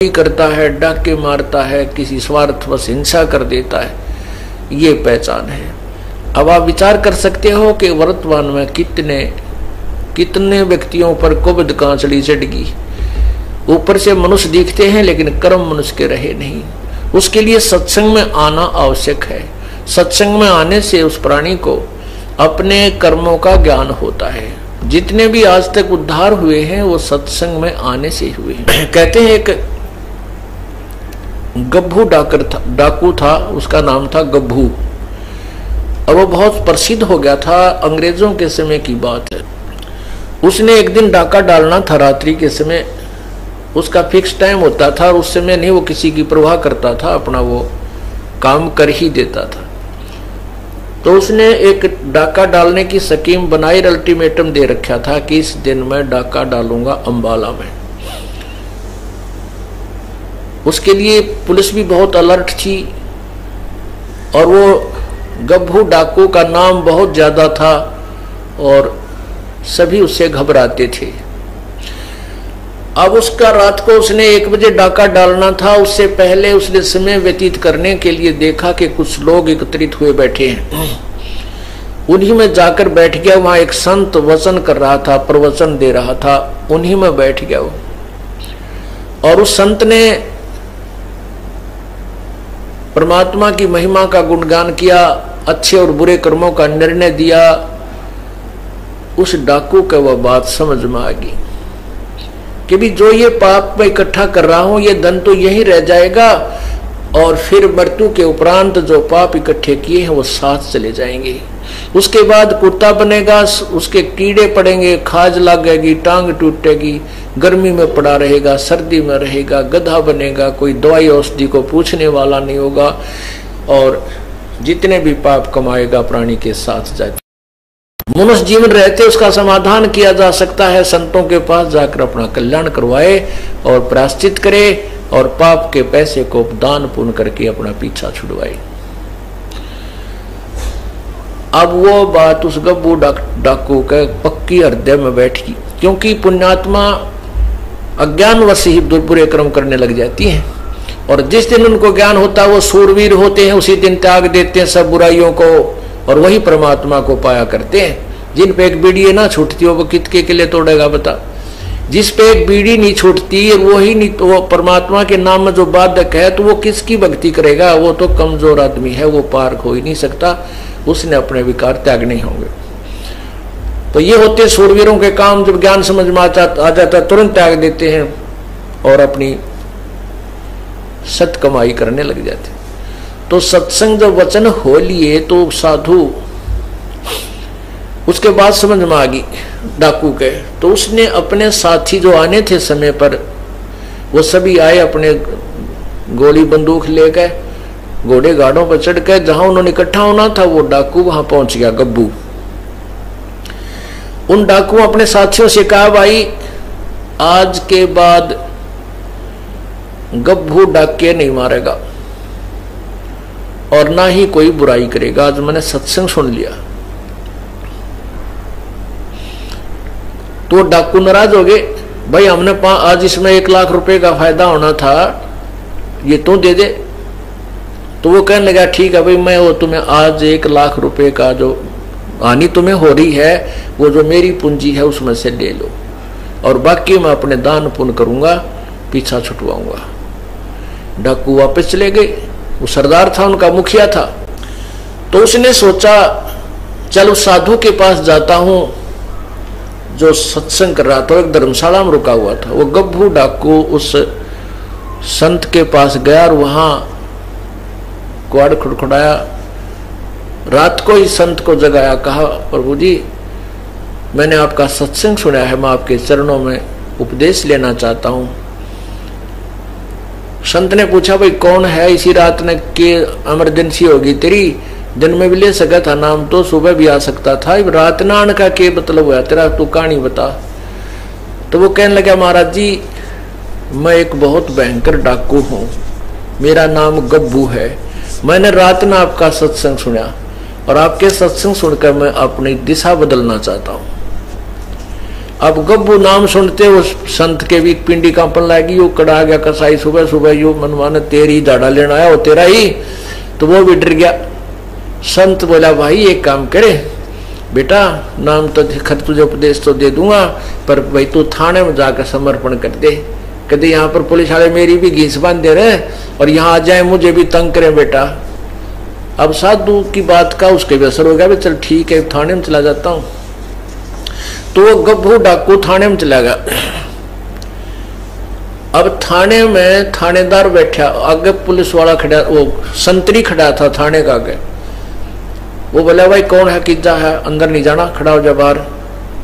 करता है, डाके मारता है, किसी स्वार्थवश हिंसा कर देता है, ये पहचान है। अब आप विचार कर सकते हो कि वर्तमान में कितने व्यक्तियों पर कुबद कांचड़ी चढ़गी। ऊपर से मनुष्य दिखते हैं लेकिन कर्म मनुष्य के रहे नहीं। उसके लिए सत्संग में आना आवश्यक है। सत्संग में आने से उस प्राणी को अपने कर्मों का ज्ञान होता है। जितने भी आज तक उद्धार हुए हैं वो सत्संग में आने से हुए हैं। कहते हैं एक गब्भू डाकू था, उसका नाम था गब्भू। अब वो बहुत प्रसिद्ध हो गया था, अंग्रेजों के समय की बात है। उसने एक दिन डाका डालना था रात्रि के समय, उसका फिक्स टाइम होता था और उस समय नहीं वो किसी की परवाह करता था, अपना वो काम कर ही देता था। तो उसने एक डाका डालने की स्कीम बनाई, अल्टीमेटम दे रखा था कि इस दिन मैं डाका डालूंगा अंबाला में। उसके लिए पुलिस भी बहुत अलर्ट थी और वो गब्भू डाकू का नाम बहुत ज्यादा था और सभी उससे घबराते थे। अब उसका रात को उसने 1 बजे डाका डालना था। उससे पहले उसने समय व्यतीत करने के लिए देखा कि कुछ लोग एकत्रित हुए बैठे हैं। उन्हीं में जाकर बैठ गया। वहां एक संत वचन कर रहा था, प्रवचन दे रहा था, उन्हीं में बैठ गया वो। और उस संत ने परमात्मा की महिमा का गुणगान किया, अच्छे और बुरे कर्मों का निर्णय दिया। उस डाकू को वह बात समझ में आ गई कि भी जो ये पाप मैं इकट्ठा कर रहा हूं, ये धन तो यही रह जाएगा और फिर मृत्यु के उपरांत जो पाप इकट्ठे किए हैं वो साथ चले जाएंगे। उसके बाद कुत्ता बनेगा, उसके कीड़े पड़ेंगे, खाज लगेगी, टांग टूटेगी, गर्मी में पड़ा रहेगा, सर्दी में रहेगा, गधा बनेगा, कोई दवाई औषधि को पूछने वाला नहीं होगा और जितने भी पाप कमाएगा प्राणी के साथ जाए। मनुष्य जीवन रहते उसका समाधान किया जा सकता है। संतों के पास जाकर अपना कल्याण करवाए और प्रायश्चित करे और पाप के पैसे को दान पुण्य करके अपना पीछा छुड़वाए। अब वो बात उस गब्बू डाकू के पक्की हृदय में बैठी, क्योंकि पुण्यात्मा अज्ञानवश ही बुरे कर्म करने लग जाती हैं और जिस दिन उनको ज्ञान होता है वो सूरवीर होते हैं, उसी दिन त्याग देते हैं सब बुराइयों को और वही परमात्मा को पाया करते हैं। जिन पे एक बीड़ी ना छूटती हो वो कितके के लिए तोड़ेगा बता। जिस पे एक बीड़ी नहीं छूटती वही नहीं, तो वो परमात्मा के नाम में जो बाधक है तो वो किसकी भक्ति करेगा। वो तो कमजोर आदमी है, वो पार हो ही नहीं सकता, उसने अपने विकार त्यागने होंगे। तो ये होते सूरवीरों के काम। जब ज्ञान समझ में आ जाता तुरंत त्याग देते हैं और अपनी सत कमाई करने लग जाते। तो सत्संग जब वचन हो लिए तो साधु उसके बाद समझ में आ गई डाकू के। तो उसने अपने साथी जो आने थे समय पर वो सभी आए, अपने गोली बंदूक ले गए, घोड़े गाड़ों पर चढ़ गए। जहां उन्होंने इकट्ठा होना था वो डाकू वहां पहुंच गया गब्बू। उन डाकू अपने साथियों से कहा, भाई आज के बाद गब्बू डाके नहीं मारेगा और ना ही कोई बुराई करेगा। आज मैंने सत्संग सुन लिया। तो डाकू नाराज हो गए, भाई हमने आज इसमें 1 लाख रुपए का फायदा होना था, ये तो दे दे। तो वो कहने लगा, ठीक है भाई, मैं वो तुम्हें आज 1 लाख रुपए का जो हानि तुम्हें हो रही है वो जो मेरी पूंजी है उसमें से ले लो और बाकी मैं अपने दान पुण्य करूंगा, पीछा छुटवाऊंगा। डाकू वापस चले गए। वो सरदार था, उनका मुखिया था। तो उसने सोचा चल उस साधु के पास जाता हूं जो सत्संग कर रहा था, एक धर्मशाला में रुका हुआ था। वो गब्बू डाकू उस संत के पास गया और वहां कुआड़ खुड़खुड़ाया। रात को ही संत को जगाया, कहा, प्रभु जी मैंने आपका सत्संग सुना है, मैं आपके चरणों में उपदेश लेना चाहता हूं। संत ने पूछा, भाई कौन है? इसी रात ने के इमरजेंसी होगी तेरी, दिन में भी ले सका था नाम, तो सुबह भी आ सकता था, रात ना आने का क्या मतलब हुआ तेरा, तू कहानी बता। तो वो कहने लगा, महाराज जी मैं एक बहुत भयंकर डाकू हूं, मेरा नाम गब्बू है। मैंने रात में आपका सत्संग सुना और आपके सत्संग सुनकर मैं अपनी दिशा बदलना चाहता हूं। अब गब्बू नाम सुनते उस संत के भी पिंडी कांपन लागी। वो कड़ा गया कसाई सुबह सुबह यो मनमाने तेरी दाड़ा लेना आया वो तेरा ही, तो वो भी डर गया। संत बोला भाई एक काम करे बेटा, नाम तो खत तुझे उपदेश तो दे दूंगा, पर भाई तू थाने में जाकर समर्पण कर दे। कहते यहाँ पर पुलिस वाले मेरी भी घीस बांध दे रहे और यहाँ आ जाए मुझे भी तंग करें बेटा। अब साधु की बात का उसके भी असर हो गया, चल ठीक है थाने में चला जाता हूँ। तो वो गब्बू डाकू थाने में चला गया। अब थाने में थानेदार बैठा, आगे पुलिस वाला खड़ा, वो संतरी खड़ा था थाने का आगे। वो बोला भाई कौन है, किजा है, अंदर नहीं जाना, खड़ा हो जा बाहर।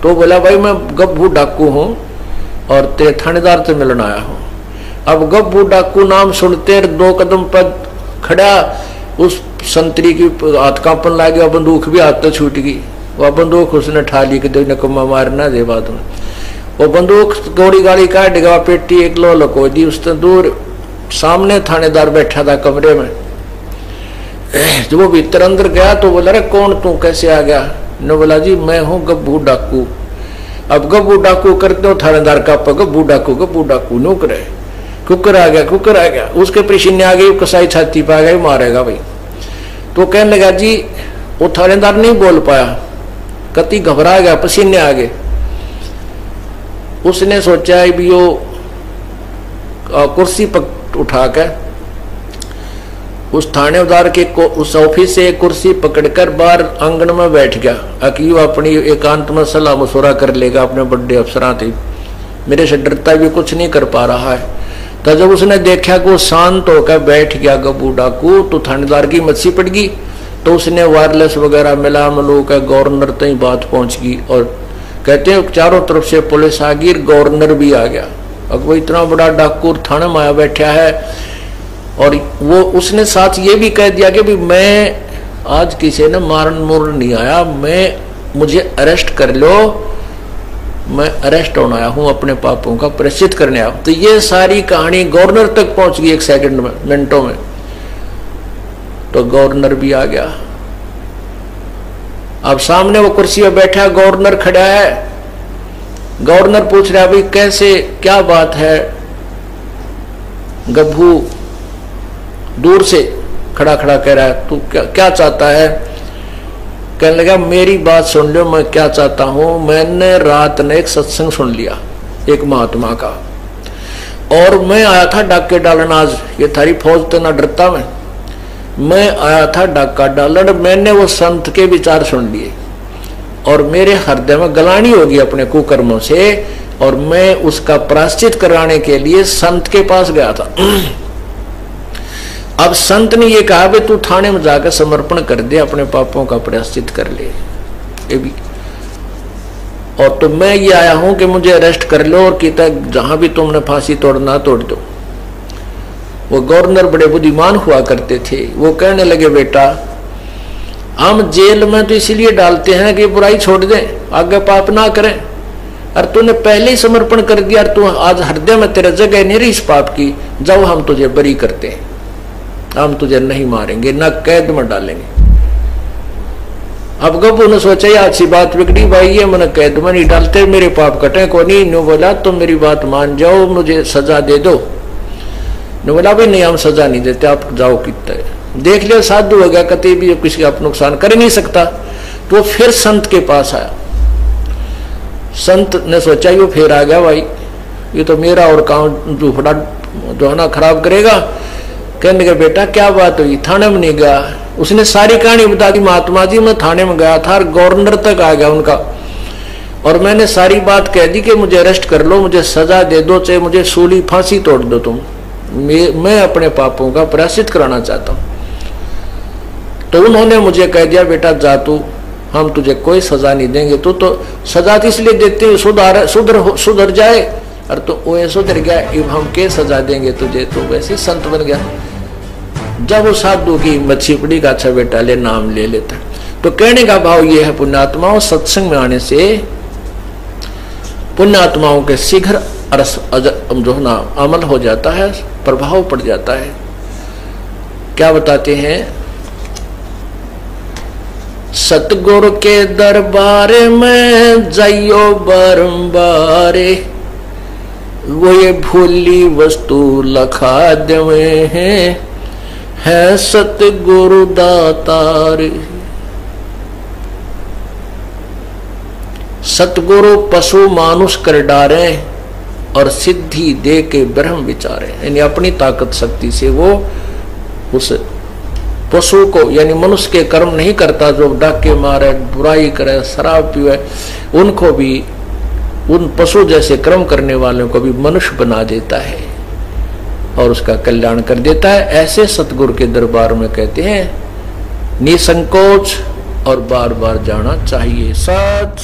तो बोला भाई मैं गब्बू डाकू हूँ और तेरे थानेदार से मिलने आया हूँ। अब गब्बू डाकू नाम सुनते 2 कदम पर खड़ा, उस संतरी की हाथ कांपन लग गया, बंदूक भी हाथ तो छूट गई। वह बंदूक उसने ठा ली कि नकम्मा मारना दे बाद में। वो बंदूक गोली गाड़ी काट गया, पेटी एक लो लको दी। उससे दूर सामने थानेदार बैठा था कमरे में। जब वो भीतर अंदर गया तो बोला अरे कौन तू, कैसे आ गया? ने बोला जी मैं हूँ गब्बू डाकू। अब गब्बू डाकू करते हो थानेदार का, गब्बू डाकू नो करे, कुकर आ गया। उसके पसीने आ गई, कसाई छाती पे आ गई, मारेगा भाई। तो कहने लगा जी, वो थानेदार नहीं बोल पाया, कति घबरा गया, पसीने आ गए। उसने सोचा भी वो कुर्सी पर उठाकर उस थानेदार के उस ऑफिस से कुर्सी पकड़कर बाहर आंगन में बैठ गया। अकी वो अपनी एकांत में सलाह मशुरा कर लेगा अपने बड़े अफसरां थे, मेरे से डरता भी कुछ नहीं कर पा रहा है। तो जब उसने देखा कि वो शांत होकर बैठ गया गब्बू डाकू, तो थानेदार की मच्छी पड़ गई। तो उसने वायरलेस वगैरह मिला मिलो कर गवर्नर तक बात पहुंच गई और कहते हैं चारों तरफ से पुलिस आ गई, गवर्नर भी आ गया। अब वो इतना बड़ा डाकू थाने में आया बैठा है और वो उसने साथ ये भी कह दिया कि भी मैं आज किसी ने मारन मुरन नहीं आया, मुझे अरेस्ट कर लो, मैं अरेस्ट होने आया हूं, अपने पापों का प्रायश्चित करने आया। तो ये सारी कहानी गवर्नर तक पहुंच गई 1 सेकंड में, मिनटों में। तो गवर्नर भी आ गया। अब सामने वो कुर्सी पे बैठा, गवर्नर खड़ा है। गवर्नर पूछ रहा है भाई कैसे, क्या बात है? गब्बू दूर से खड़ा खड़ा कह रहा है, तू क्या चाहता है? कहने लगा मेरी बात सुन लो, मैं क्या चाहता हूं। मैंने रात ने एक सत्संग सुन लिया एक महात्मा का, और मैं आया था डाके डालन। आज ये थारी फौज तो ना डरता मैं आया था डाका डालन। मैंने वो संत के विचार सुन लिए और मेरे हृदय में गलानी होगी अपने कुकर्मों से, और मैं उसका प्रायश्चित कराने के लिए संत के पास गया था। अब संत ने ये कहा भाई तू थाने में जाकर समर्पण कर दे, अपने पापों का प्रायश्चित कर ले ये भी। और तो मैं ये आया हूं कि मुझे अरेस्ट कर लो और कहता जहां भी तुमने फांसी तोड़ना तोड़ दो। वो गवर्नर बड़े बुद्धिमान हुआ करते थे। वो कहने लगे बेटा हम जेल में तो इसीलिए डालते हैं कि बुराई छोड़ दें, आगे पाप ना करें। और तूने पहले ही समर्पण कर दिया, तू आज हृदय में तेरा जगह नहीं रही इस पाप की, जाओ हम तुझे बरी करते हैं, हम तुझे नहीं मारेंगे, ना कैद में डालेंगे। अब गब्बू ने सोचा ये अच्छी बात बिगड़ी भाई, ये मैंने कैद में नहीं डालते, मेरे पाप कटे को नहीं। नो बोला तुम मेरी बात मान जाओ, मुझे सजा दे दो। ने बोला भाई नहीं हम सजा नहीं देते, आप जाओ। कितना देख लिया साधु हो गया, कभी भी किसी का नुकसान कर नहीं सकता। तो फिर संत के पास आया। संत ने सोचा ये फिर आ गया भाई, ये तो मेरा और काम झूठा जो है ना खराब करेगा। कहने का बेटा क्या बात हुई? थाने में नहीं गया। उसने सारी कहानी बता दी, महात्मा जी मैं थाने में गया था, गवर्नर तक आ गया उनका, और मैंने सारी बात कह दी कि मुझे अरेस्ट कर लो, मुझे सजा दे दो, चाहे मुझे सूली फांसी तोड़ दो तुम, मैं अपने पापों का प्रायश्चित कराना चाहता हूं। तो उन्होंने मुझे कह दिया बेटा जा तू, हम तुझे कोई सजा नहीं देंगे, तू तो सजा इसलिए देते हैं सुधर जाए, और तो वो सुधर गया, अब हम क्या सजा देंगे तुझे, तो वैसे संत बन गया। जब वो साधु की मच्छी पड़ी का अच्छा बेटा ले नाम ले लेता। तो कहने का भाव ये है पुण्यात्माओं, सत्संग में आने से पुण्यात्माओं के शीघ्र जो ना अमल हो जाता है, प्रभाव पड़ जाता है। क्या बताते हैं सतगुरु के दरबार में जाइयो बारंबार, वो ये भूली वस्तु लखा देवे है सतगुरु दातार। सतगुरु पशु मानुष कर डारे और सिद्धि दे के ब्रह्म विचारे, यानी अपनी ताकत शक्ति से वो उस पशु को यानी मनुष्य के कर्म नहीं करता, जो डाके मारे, बुराई करे, शराब पीवे, उनको भी, उन पशु जैसे कर्म करने वालों को भी मनुष्य बना देता है और उसका कल्याण कर देता है। ऐसे सतगुरु के दरबार में कहते हैं निसंकोच और बार बार जाना चाहिए। सत